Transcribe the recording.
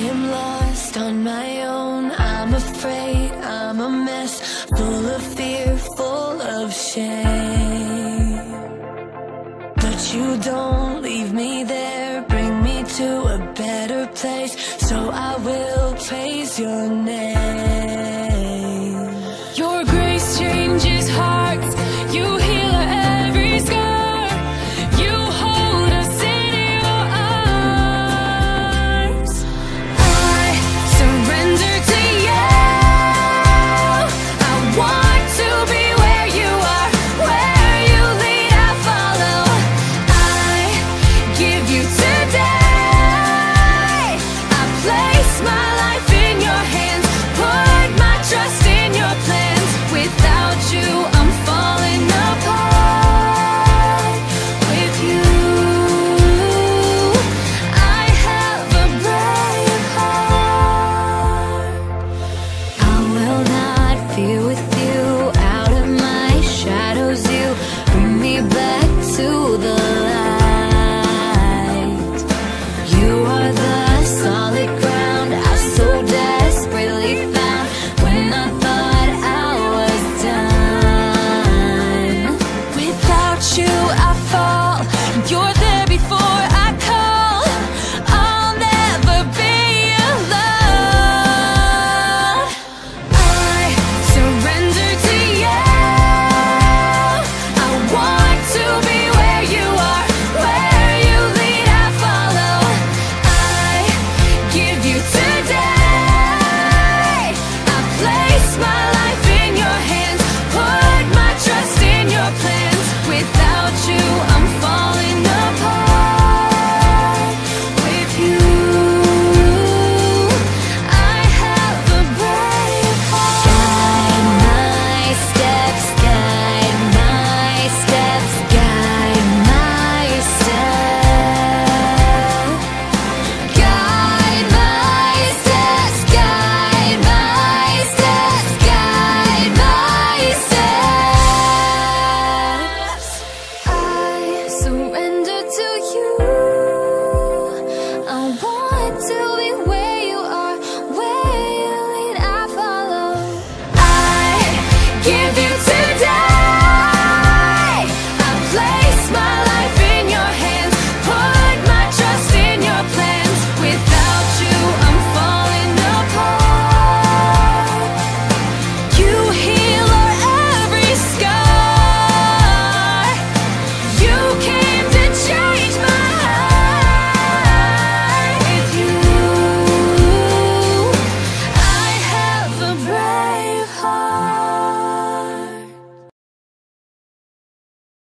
am lost on my own. I'm afraid I'm a mess, full of fear, full of shame. But you don't leave me there, bring me to a better place. So I will praise your name.